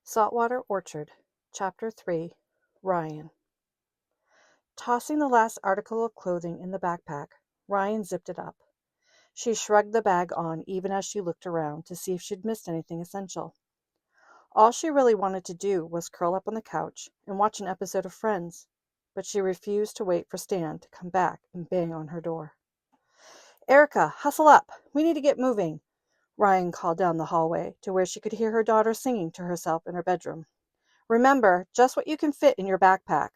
Saltwater Orchard, Chapter 3, Ryan. Tossing the last article of clothing in the backpack, Ryan zipped it up. She shrugged the bag on even as she looked around to see if she'd missed anything essential. All she really wanted to do was curl up on the couch and watch an episode of Friends, but she refused to wait for Stan to come back and bang on her door. "Erica, hustle up! We need to get moving!" Ryan called down the hallway to where she could hear her daughter singing to herself in her bedroom. "Remember, just what you can fit in your backpack."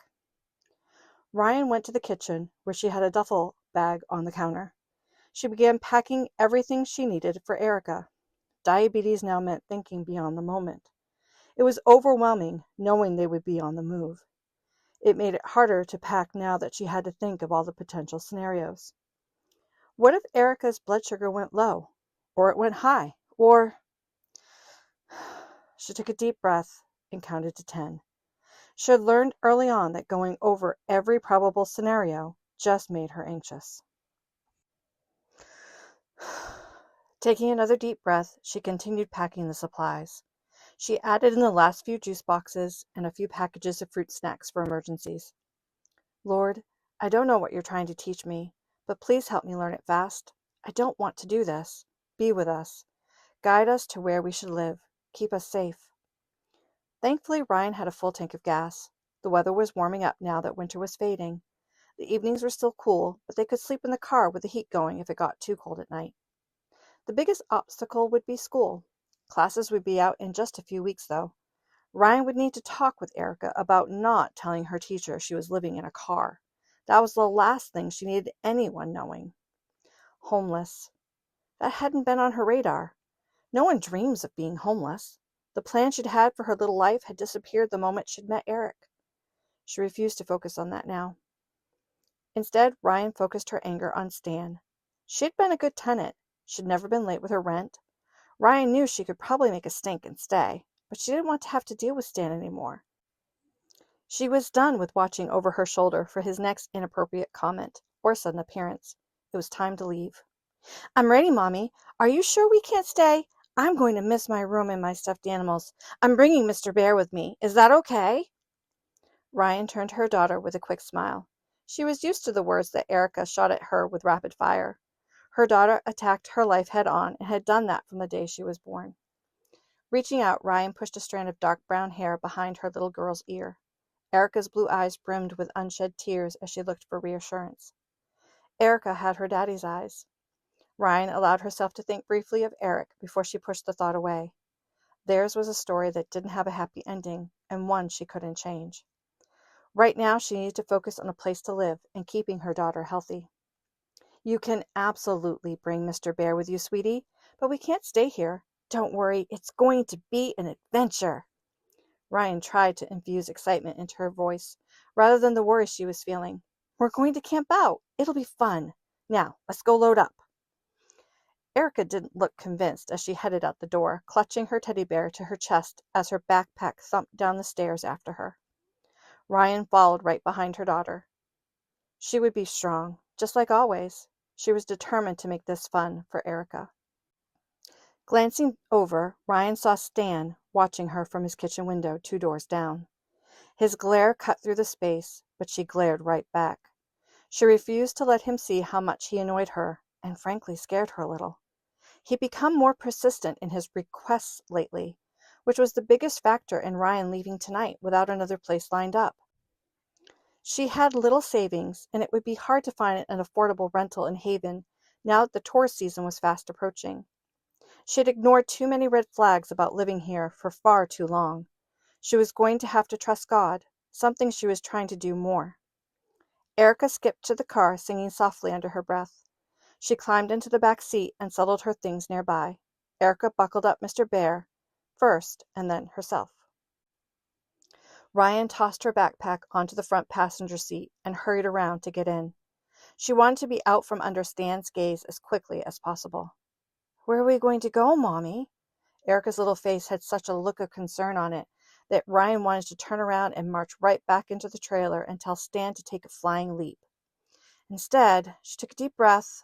Ryan went to the kitchen, where she had a duffel bag on the counter. She began packing everything she needed for Erica. Diabetes now meant thinking beyond the moment. It was overwhelming, knowing they would be on the move. It made it harder to pack now that she had to think of all the potential scenarios. What if Erica's blood sugar went low? Or it went high? Or... She took a deep breath and counted to 10. She had learned early on that going over every probable scenario just made her anxious. Taking another deep breath, she continued packing the supplies. She added in the last few juice boxes and a few packages of fruit snacks for emergencies. "Lord, I don't know what you're trying to teach me, but please help me learn it fast. I don't want to do this. Be with us. Guide us to where we should live. Keep us safe." Thankfully, Ryan had a full tank of gas. The weather was warming up now that winter was fading. The evenings were still cool, but they could sleep in the car with the heat going if it got too cold at night. The biggest obstacle would be school. Classes would be out in just a few weeks, though. Ryan would need to talk with Erica about not telling her teacher she was living in a car. That was the last thing she needed anyone knowing. Homeless. That hadn't been on her radar. No one dreams of being homeless. The plan she'd had for her little life had disappeared the moment she'd met Eric. She refused to focus on that now. Instead, Ryan focused her anger on Stan. She'd been a good tenant. She'd never been late with her rent. Ryan knew she could probably make a stink and stay, but she didn't want to have to deal with Stan anymore. She was done with watching over her shoulder for his next inappropriate comment or sudden appearance. It was time to leave. "I'm ready, Mommy. Are you sure we can't stay? I'm going to miss my room and my stuffed animals. I'm bringing Mr. Bear with me. Is that okay?" Ryan turned to her daughter with a quick smile. She was used to the words that Erica shot at her with rapid fire. Her daughter attacked her life head on and had done that from the day she was born. Reaching out, Ryan pushed a strand of dark brown hair behind her little girl's ear. Erica's blue eyes brimmed with unshed tears as she looked for reassurance. Erica had her daddy's eyes. Ryan allowed herself to think briefly of Eric before she pushed the thought away. Theirs was a story that didn't have a happy ending, and one she couldn't change. Right now, she needed to focus on a place to live and keeping her daughter healthy. "You can absolutely bring Mr. Bear with you, sweetie, but we can't stay here. Don't worry, it's going to be an adventure." Ryan tried to infuse excitement into her voice, rather than the worry she was feeling. "We're going to camp out. It'll be fun. Now, let's go load up." Erica didn't look convinced as she headed out the door, clutching her teddy bear to her chest as her backpack thumped down the stairs after her. Ryan followed right behind her daughter. She would be strong, just like always. She was determined to make this fun for Erica. Glancing over, Ryan saw Stan watching her from his kitchen window 2 doors down. His glare cut through the space, but she glared right back. She refused to let him see how much he annoyed her, and frankly scared her a little. He'd become more persistent in his requests lately, which was the biggest factor in Ryan leaving tonight without another place lined up. She had little savings, and it would be hard to find an affordable rental in Haven now that the tourist season was fast approaching. She had ignored too many red flags about living here for far too long. She was going to have to trust God, something she was trying to do more. Erica skipped to the car, singing softly under her breath. She climbed into the back seat and settled her things nearby. Erica buckled up Mr. Bear first, and then herself. Ryan tossed her backpack onto the front passenger seat and hurried around to get in. She wanted to be out from under Stan's gaze as quickly as possible. "Where are we going to go, Mommy?" Erica's little face had such a look of concern on it that Ryan wanted to turn around and march right back into the trailer and tell Stan to take a flying leap. Instead, she took a deep breath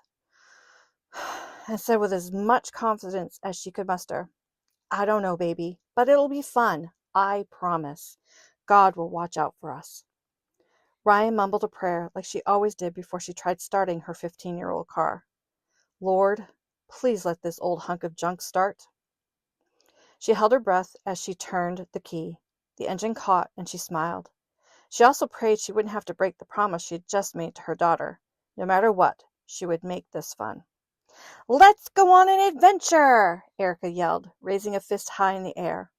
and said with as much confidence as she could muster, "I don't know, baby, but it'll be fun. I promise. God will watch out for us." Ryan mumbled a prayer like she always did before she tried starting her 15-year-old car. "Lord, please let this old hunk of junk start." She held her breath as she turned the key. The engine caught, and she smiled. She also prayed she wouldn't have to break the promise she had just made to her daughter. No matter what, she would make this fun. "Let's go on an adventure!" Erica yelled, raising a fist high in the air.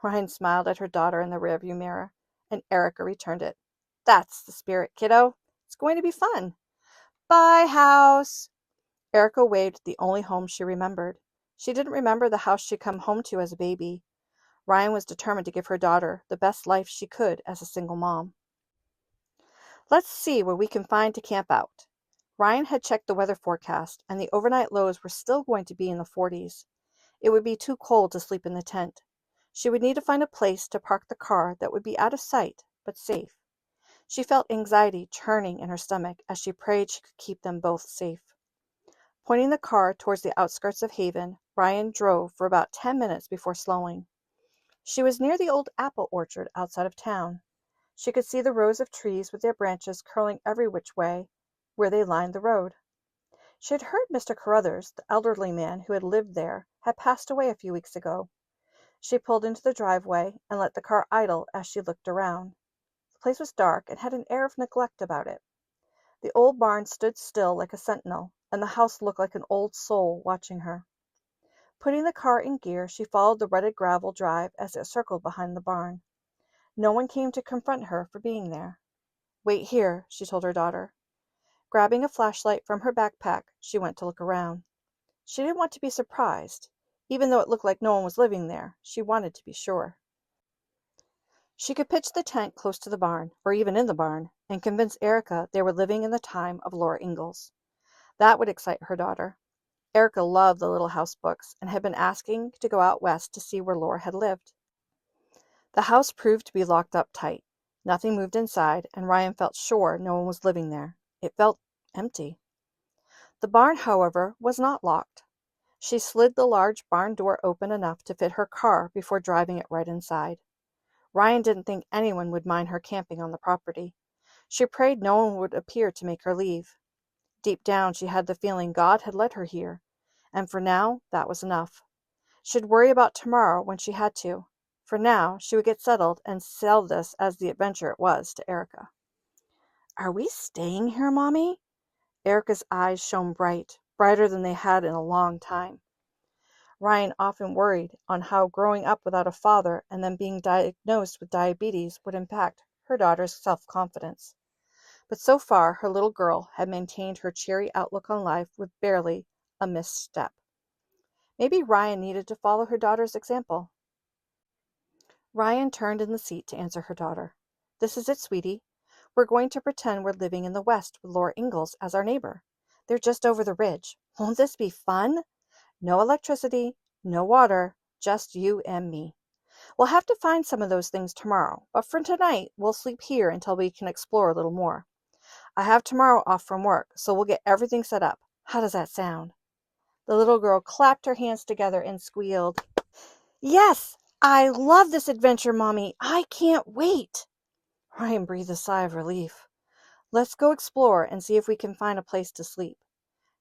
Ryan smiled at her daughter in the rearview mirror, and Erica returned it. "That's the spirit, kiddo. It's going to be fun." "Bye, house." Erica waved at the only home she remembered. She didn't remember the house she'd come home to as a baby. Ryan was determined to give her daughter the best life she could as a single mom. "Let's see where we can find to camp out." Ryan had checked the weather forecast, and the overnight lows were still going to be in the 40s. It would be too cold to sleep in the tent. She would need to find a place to park the car that would be out of sight, but safe. She felt anxiety churning in her stomach as she prayed she could keep them both safe. Pointing the car towards the outskirts of Haven, Ryan drove for about 10 minutes before slowing. She was near the old apple orchard outside of town. She could see the rows of trees with their branches curling every which way where they lined the road. She had heard Mr. Carruthers, the elderly man who had lived there, had passed away a few weeks ago. She pulled into the driveway and let the car idle as she looked around. The place was dark and had an air of neglect about it. The old barn stood still like a sentinel, and the house looked like an old soul watching her. Putting the car in gear, she followed the rutted gravel drive as it circled behind the barn. No one came to confront her for being there. "Wait here," she told her daughter. Grabbing a flashlight from her backpack, she went to look around. She didn't want to be surprised. Even though it looked like no one was living there, she wanted to be sure. She could pitch the tent close to the barn, or even in the barn, and convince Erica they were living in the time of Laura Ingalls. That would excite her daughter. Erica loved the Little House books and had been asking to go out west to see where Laura had lived. The house proved to be locked up tight. Nothing moved inside, and Ryan felt sure no one was living there. It felt empty. The barn, however, was not locked. She slid the large barn door open enough to fit her car before driving it right inside. Ryan didn't think anyone would mind her camping on the property. She prayed no one would appear to make her leave. Deep down, she had the feeling God had led her here, and for now, that was enough. She'd worry about tomorrow when she had to. For now, she would get settled and sell this as the adventure it was to Erica. "Are we staying here, Mommy?" Erica's eyes shone bright, brighter than they had in a long time. Ryan often worried on how growing up without a father and then being diagnosed with diabetes would impact her daughter's self-confidence. But so far, her little girl had maintained her cheery outlook on life with barely a misstep. Maybe Ryan needed to follow her daughter's example. Ryan turned in the seat to answer her daughter. "This is it, sweetie. We're going to pretend we're living in the West with Laura Ingalls as our neighbor. They're just over the ridge. Won't this be fun? No electricity, no water, just you and me. We'll have to find some of those things tomorrow, but for tonight, we'll sleep here until we can explore a little more. I have tomorrow off from work, so we'll get everything set up. How does that sound?" The little girl clapped her hands together and squealed, "Yes, I love this adventure, Mommy. I can't wait." Ryan breathed a sigh of relief. "Let's go explore and see if we can find a place to sleep."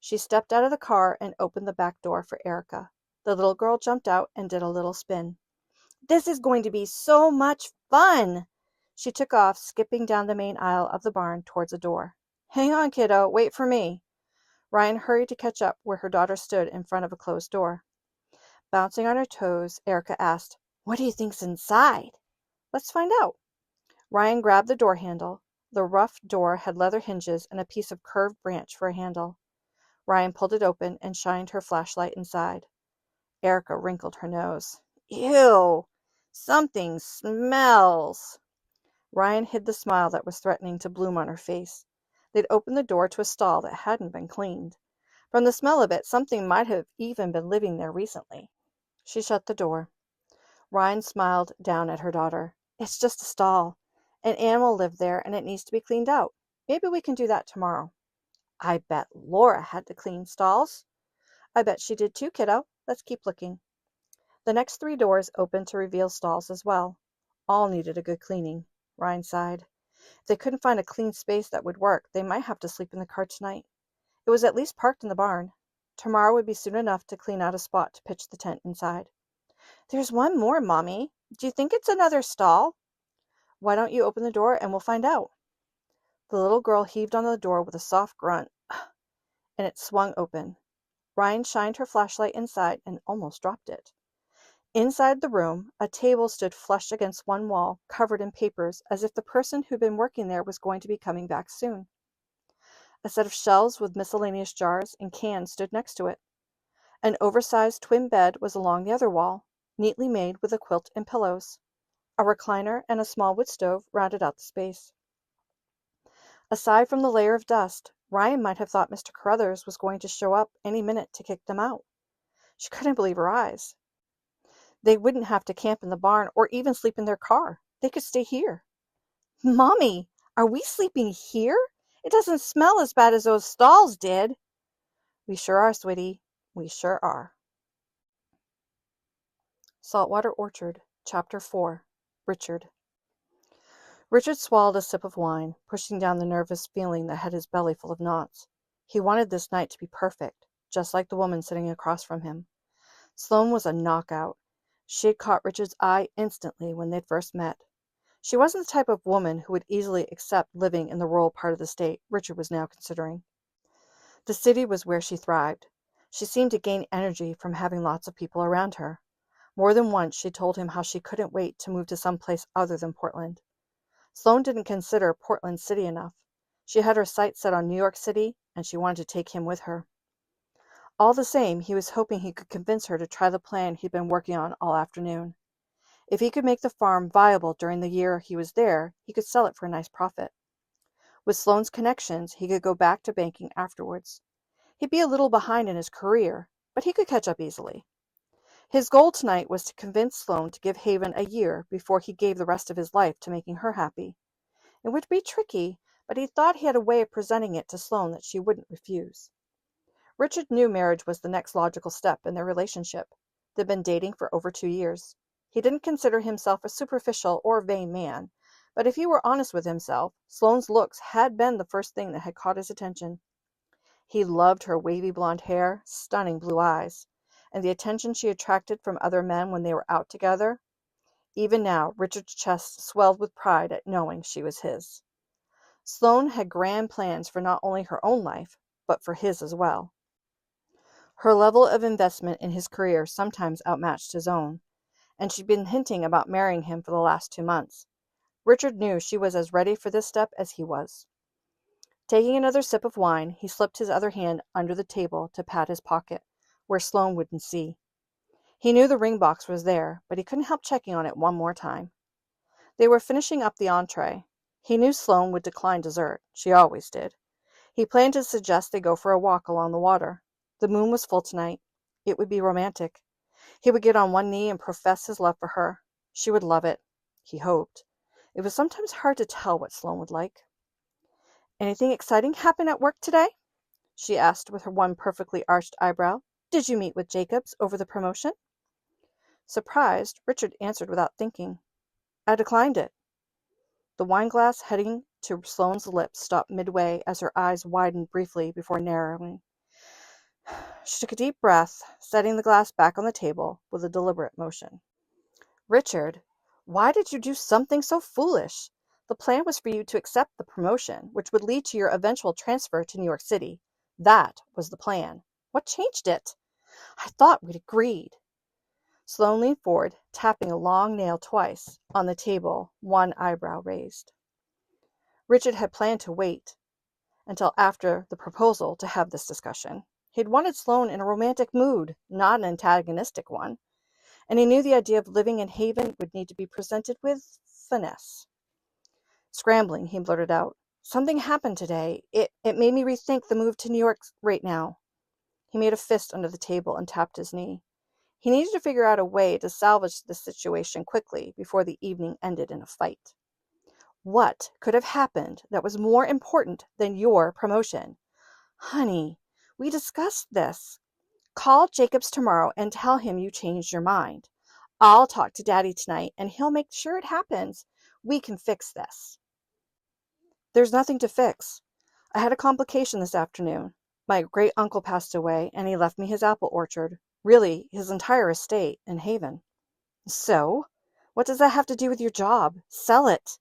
She stepped out of the car and opened the back door for Erica. The little girl jumped out and did a little spin. "This is going to be so much fun!" She took off, skipping down the main aisle of the barn towards the door. "Hang on, kiddo. Wait for me." Ryan hurried to catch up where her daughter stood in front of a closed door. Bouncing on her toes, Erica asked, "What do you think's inside?" "Let's find out." Ryan grabbed the door handle. The rough door had leather hinges and a piece of curved branch for a handle. Ryan pulled it open and shined her flashlight inside. Erica wrinkled her nose. "Ew! Something smells." Ryan hid the smile that was threatening to bloom on her face. They'd opened the door to a stall that hadn't been cleaned. From the smell of it, something might have even been living there recently. She shut the door. Ryan smiled down at her daughter. "It's just a stall. An animal lived there and it needs to be cleaned out. Maybe we can do that tomorrow." "I bet Laura had to clean stalls." "I bet she did too, kiddo. Let's keep looking." The next 3 doors opened to reveal stalls as well. all needed a good cleaning, Ryan sighed. If they couldn't find a clean space that would work, they might have to sleep in the car tonight. It was at least parked in the barn. Tomorrow would be soon enough to clean out a spot to pitch the tent inside. There's one more, Mommy. Do you think it's another stall? Why don't you open the door and we'll find out? The little girl heaved on the door with a soft grunt, and it swung open. Ryan shined her flashlight inside and almost dropped it. Inside the room, a table stood flush against one wall, covered in papers, as if the person who'd been working there was going to be coming back soon. A set of shelves with miscellaneous jars and cans stood next to it. An oversized twin bed was along the other wall, neatly made with a quilt and pillows. A recliner and a small wood stove rounded out the space. Aside from the layer of dust, Ryan might have thought Mr. Carruthers was going to show up any minute to kick them out. She couldn't believe her eyes. They wouldn't have to camp in the barn or even sleep in their car. They could stay here. Mommy, are we sleeping here? It doesn't smell as bad as those stalls did. We sure are, sweetie. We sure are. Saltwater Orchard, Chapter 4. Richard. Richard swallowed a sip of wine, pushing down the nervous feeling that had his belly full of knots. He wanted this night to be perfect, just like the woman sitting across from him. Sloane was a knockout. She had caught Richard's eye instantly when they'd first met. She wasn't the type of woman who would easily accept living in the rural part of the state Richard was now considering. The city was where she thrived. She seemed to gain energy from having lots of people around her. More than once she told him how she couldn't wait to move to some place other than Portland. Sloane didn't consider Portland city enough. She had her sights set on New York City, and she wanted to take him with her. All the same, he was hoping he could convince her to try the plan he'd been working on all afternoon. If he could make the farm viable during the year he was there, he could sell it for a nice profit. With Sloane's connections, he could go back to banking afterwards. He'd be a little behind in his career, but he could catch up easily. His goal tonight was to convince Sloane to give Haven a year before he gave the rest of his life to making her happy. It would be tricky, but he thought he had a way of presenting it to Sloane that she wouldn't refuse. Richard knew marriage was the next logical step in their relationship. They'd been dating for over 2 years. He didn't consider himself a superficial or vain man, but if he were honest with himself, Sloane's looks had been the first thing that had caught his attention. He loved her wavy blonde hair, stunning blue eyes, and the attention she attracted from other men when they were out together. Even now, Richard's chest swelled with pride at knowing she was his. Sloane had grand plans for not only her own life, but for his as well. Her level of investment in his career sometimes outmatched his own, and she'd been hinting about marrying him for the last 2 months. Richard knew she was as ready for this step as he was. Taking another sip of wine, he slipped his other hand under the table to pat his pocket, where Sloane wouldn't see. He knew the ring box was there, but he couldn't help checking on it one more time. They were finishing up the entree. He knew Sloane would decline dessert. She always did. He planned to suggest they go for a walk along the water. The moon was full tonight. It would be romantic. He would get on one knee and profess his love for her. She would love it. He hoped. It was sometimes hard to tell what Sloane would like. Anything exciting happen at work today? She asked with her one perfectly arched eyebrow. Did you meet with Jacobs over the promotion? Surprised, Richard answered without thinking. I declined it. The wineglass heading to Sloane's lips stopped midway as her eyes widened briefly before narrowing. She took a deep breath, setting the glass back on the table with a deliberate motion. Richard, why did you do something so foolish? The plan was for you to accept the promotion, which would lead to your eventual transfer to New York City. That was the plan. What changed it? I thought we'd agreed. Sloane leaned forward, tapping a long nail twice on the table, one eyebrow raised. Richard had planned to wait until after the proposal to have this discussion. He'd wanted Sloane in a romantic mood, not an antagonistic one, and he knew the idea of living in Haven would need to be presented with finesse. Scrambling, he blurted out, Something happened today. It made me rethink the move to New York right now. He made a fist under the table and tapped his knee. He needed to figure out a way to salvage the situation quickly before the evening ended in a fight. What could have happened that was more important than your promotion? Honey, we discussed this. Call Jacobs tomorrow and tell him you changed your mind. I'll talk to Daddy tonight, and he'll make sure it happens. We can fix this. There's nothing to fix. I had a complication this afternoon. My great-uncle passed away, and he left me his apple orchard, really his entire estate, in Haven. So? What does that have to do with your job? Sell it.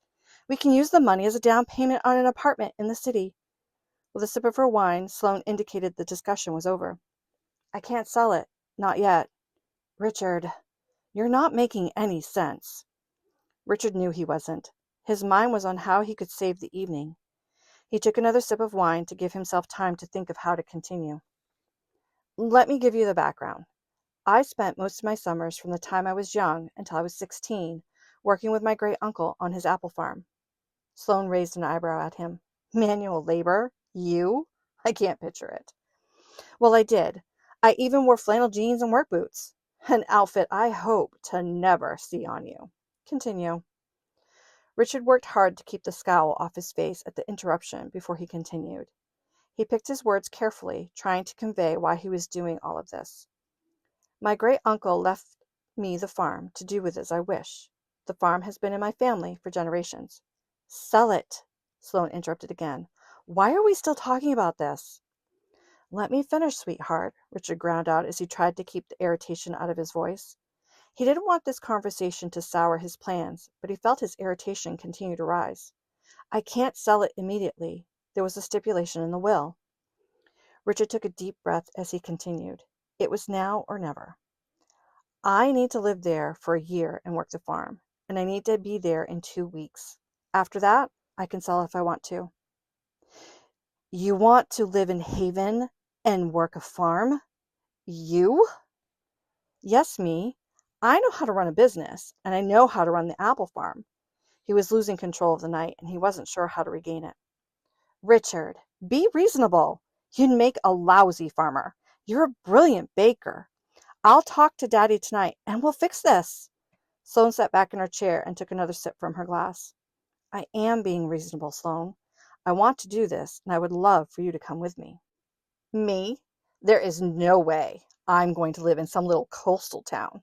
We can use the money as a down payment on an apartment in the city. With a sip of her wine, Sloane indicated the discussion was over. I can't sell it. Not yet. Richard, you're not making any sense. Richard knew he wasn't. His mind was on how he could save the evening. He took another sip of wine to give himself time to think of how to continue. Let me give you the background. I spent most of my summers from the time I was young until I was 16 working with my great-uncle on his apple farm. Sloane raised an eyebrow at him. Manual labor? You? I can't picture it. Well, I did. I even wore flannel jeans and work boots. An outfit I hope to never see on you. Continue. Richard worked hard to keep the scowl off his face at the interruption before he continued. He picked his words carefully, trying to convey why he was doing all of this. My great-uncle left me the farm to do with as I wish. The farm has been in my family for generations. Sell it, Sloane interrupted again. Why are we still talking about this? Let me finish, sweetheart, Richard ground out as he tried to keep the irritation out of his voice. He didn't want this conversation to sour his plans, but he felt his irritation continue to rise. I can't sell it immediately. There was a stipulation in the will. Richard took a deep breath as he continued. It was now or never. I need to live there for a year and work the farm, and I need to be there in 2 weeks. After that, I can sell if I want to. You want to live in Haven and work a farm? You? Yes, me. I know how to run a business, and I know how to run the apple farm. He was losing control of the night, and he wasn't sure how to regain it. Richard, be reasonable. You'd make a lousy farmer. You're a brilliant baker. I'll talk to Daddy tonight, and we'll fix this. Sloane sat back in her chair and took another sip from her glass. I am being reasonable, Sloane. I want to do this, and I would love for you to come with me. Me? There is no way I'm going to live in some little coastal town.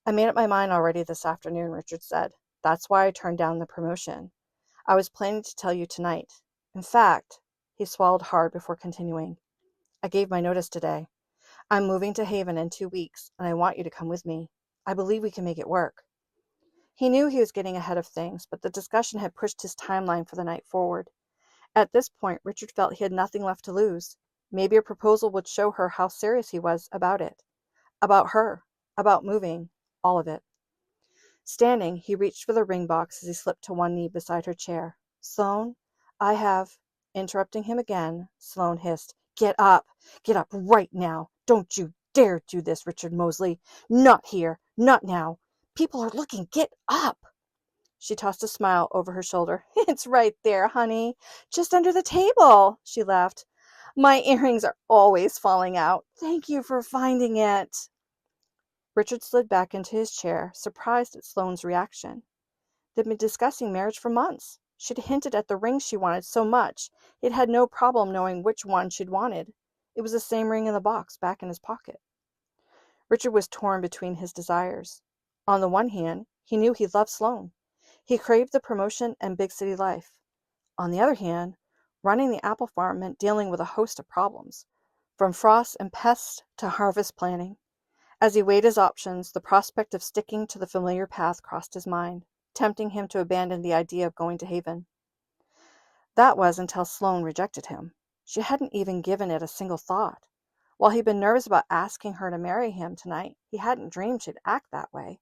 I made up my mind already this afternoon, Richard said. That's why I turned down the promotion. I was planning to tell you tonight. In fact, he swallowed hard before continuing. I gave my notice today. I'm moving to Haven in 2 weeks, and I want you to come with me. I believe we can make it work. He knew he was getting ahead of things, but the discussion had pushed his timeline for the night forward. At this point, Richard felt he had nothing left to lose. Maybe a proposal would show her how serious he was about it. About her. About moving. All of it. Standing, he reached for the ring box as he slipped to one knee beside her chair. Sloane, I have... Interrupting him again, Sloane hissed, Get up! Get up right now! Don't you dare do this, Richard Moseley! Not here! Not now! People are looking! Get up! She tossed a smile over her shoulder. It's right there, honey. Just under the table, she laughed. My earrings are always falling out. Thank you for finding it. Richard slid back into his chair, surprised at Sloane's reaction. They'd been discussing marriage for months. She'd hinted at the ring she wanted so much, he'd had no problem knowing which one she'd wanted. It was the same ring in the box back in his pocket. Richard was torn between his desires. On the one hand, he knew he loved Sloane. He craved the promotion and big city life. On the other hand, running the apple farm meant dealing with a host of problems, from frost and pests to harvest planning. As he weighed his options, the prospect of sticking to the familiar path crossed his mind, tempting him to abandon the idea of going to Haven. That was until Sloane rejected him. She hadn't even given it a single thought. While he'd been nervous about asking her to marry him tonight, he hadn't dreamed she'd act that way.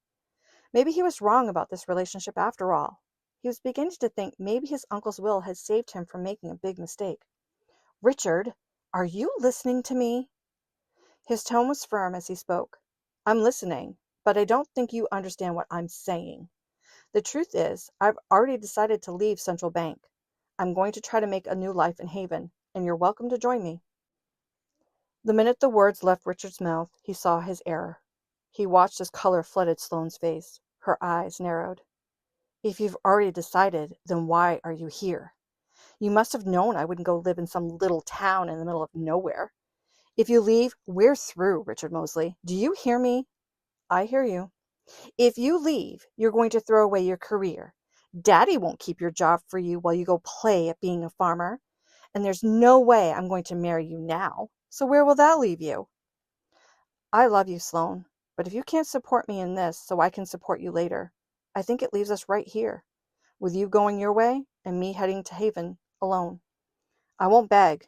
Maybe he was wrong about this relationship after all. He was beginning to think maybe his uncle's will had saved him from making a big mistake. Richard, are you listening to me? His tone was firm as he spoke. I'm listening, but I don't think you understand what I'm saying. The truth is, I've already decided to leave Central Bank. I'm going to try to make a new life in Haven, and you're welcome to join me. The minute the words left Richard's mouth, he saw his error. He watched as color flooded Sloane's face. Her eyes narrowed. If you've already decided, then why are you here? You must have known I wouldn't go live in some little town in the middle of nowhere. If you leave, we're through, Richard Moseley. Do you hear me? I hear you. If you leave, you're going to throw away your career. Daddy won't keep your job for you while you go play at being a farmer. And there's no way I'm going to marry you now. So where will that leave you? I love you, Sloane, but if you can't support me in this so I can support you later, I think it leaves us right here, with you going your way and me heading to Haven alone. I won't beg,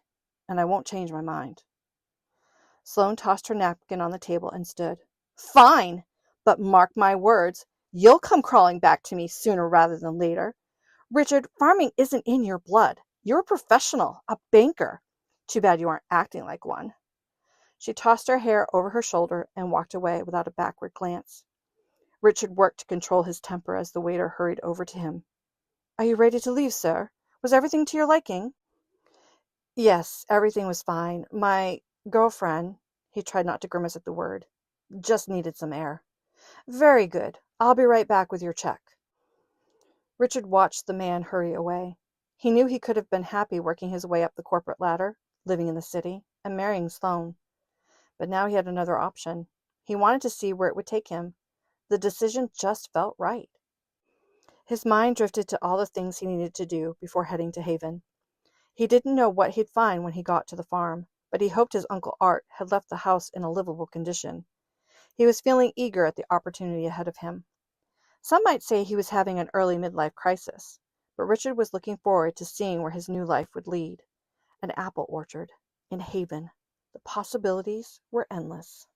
and I won't change my mind. Sloane tossed her napkin on the table and stood. Fine, but mark my words, you'll come crawling back to me sooner rather than later. Richard, farming isn't in your blood. You're a professional, a banker. Too bad you aren't acting like one. She tossed her hair over her shoulder and walked away without a backward glance. Richard worked to control his temper as the waiter hurried over to him. Are you ready to leave, sir? Was everything to your liking? Yes, everything was fine. My girlfriend, he tried not to grimace at the word, just needed some air. Very good. I'll be right back with your check. Richard watched the man hurry away. He knew he could have been happy working his way up the corporate ladder, living in the city, and marrying Sloane. But now he had another option. He wanted to see where it would take him. The decision just felt right. His mind drifted to all the things he needed to do before heading to Haven. He didn't know what he'd find when he got to the farm, but he hoped his Uncle Art had left the house in a livable condition. He was feeling eager at the opportunity ahead of him. Some might say he was having an early midlife crisis, but Richard was looking forward to seeing where his new life would lead. An apple orchard in Haven. The possibilities were endless.